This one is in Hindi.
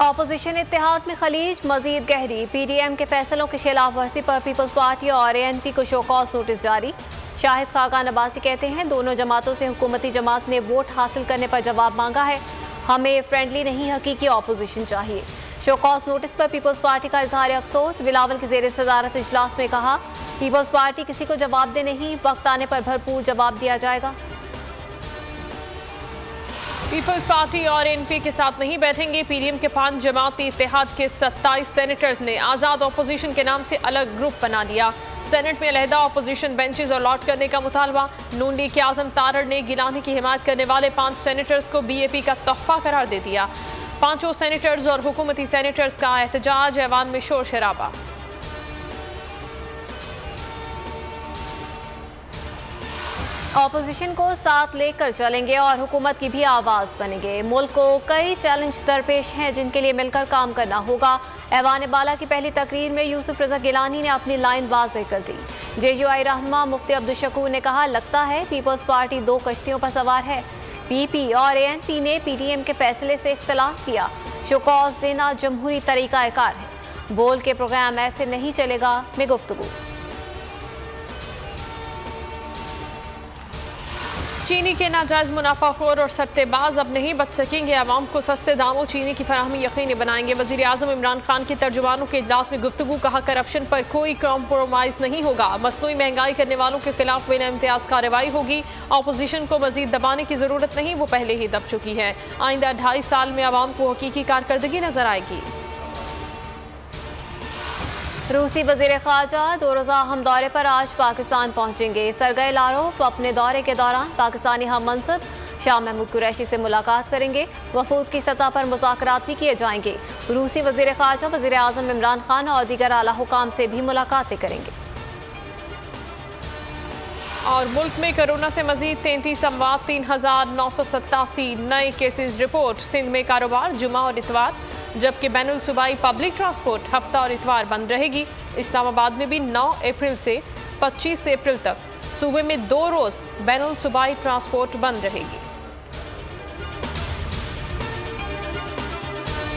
ऑपोजिशन इत्तेहाद में खलीज मजीद गहरी। पीडीएम के फैसलों की खिलाफ वर्जी पर पीपल्स पार्टी और एएनपी को शो कॉज नोटिस जारी। शाहिद खाकान अब्बासी कहते हैं दोनों जमातों से हुकूमती जमात ने वोट हासिल करने पर जवाब मांगा है। हमें फ्रेंडली नहीं हकीकी ऑपोजिशन चाहिए। शो कॉज नोटिस पर पीपल्स पार्टी का इजहार अफसोस। बिलावल की ज़ेर सदारत इजलास में कहा पीपल्स पार्टी किसी को जवाब दे नहीं, वक्त आने पर भरपूर जवाब दिया जाएगा। पीपल्स पार्टी और एनपी के साथ नहीं बैठेंगे। पीडीएम के 5 जमाती इत्तेहाद के 27 सेनेटर्स ने आज़ाद अपोजिशन के नाम से अलग ग्रुप बना लिया। सेनेट में अलहदा अपोजिशन बेंचेस अलॉट करने का मुतालबा। नून लीग के आजम तारड़ ने गिलानी की हिमायत करने वाले 5 सेनेटर्स को बीएपी का तोहफा करार दे दिया। 5 सेनेटर्स और हुकूमती सेनेटर्स का एहतजाज, ऐवान में शोर शराबा। ऑपोजिशन को साथ लेकर चलेंगे और हुकूमत की भी आवाज़ बनेंगे। मुल्क को कई चैलेंज दरपेश हैं जिनके लिए मिलकर काम करना होगा। ऐवान बाला की पहली तकरीर में यूसुफ रज़ा गिलानी ने अपनी लाइन वाज़ेह कर दी। जेयूआई रहनुमा मुफ्ती अब्दुल शकूर ने कहा लगता है पीपल्स पार्टी 2 कश्तियों पर सवार है। पीपी और एएनपी ने पीडीएम के फैसले से इख्तलाफ किया। शोकॉज देना जमहूरी तरीक़ाकार है। बोल के प्रोग्राम ऐसे नहीं चलेगा में गुफ्तगू। चीनी के नाजायज मुनाफाखोर और सट्टेबाज अब नहीं बच सकेंगे। आवाम को सस्ते दामों चीनी की फराहमी यकीनी बनाएंगे। वज़ीर आज़म इमरान खान के तर्जुमानों के इजलास में गुफ्तगू। कहा करप्शन पर कोई कॉम्प्रोमाइज़ नहीं होगा। मसनूई महंगाई करने वालों के खिलाफ बिना इम्तियाज कार्रवाई होगी। अपोजिशन को मजीद दबाने की ज़रूरत नहीं, वो पहले ही दब चुकी है। आइंदा 2.5 साल में आवाम को हकीकी कारकर्दगी नजर आएगी। रूसी वज़ीर ख़ारजा 2 रोज़ा अहम दौरे पर आज पाकिस्तान पहुंचेंगे। सरगए लारोफ अपने दौरे के दौरान पाकिस्तानी हम मनसब शाह महमूद कुरैशी से मुलाकात करेंगे। वफूद की सतह पर मुज़ाकरात भी किए जाएंगे। रूसी वज़ीर ख़ारजा वज़ीर आज़म इमरान खान और दीगर आला हुकाम से भी मुलाकातें करेंगे। और मुल्क में कोरोना से मजीद 33 अमवात, 3,987 नए केसेज रिपोर्ट। सिंध में कारोबार जुमा और इतवार, जबकि बैनुल सूबाई पब्लिक ट्रांसपोर्ट हफ्ता और इतवार बंद रहेगी। इस्लामाबाद में भी 9 अप्रैल से 25 अप्रैल तक सूबे में 2 रोज़ बैनुल सूबाई ट्रांसपोर्ट बंद रहेगी।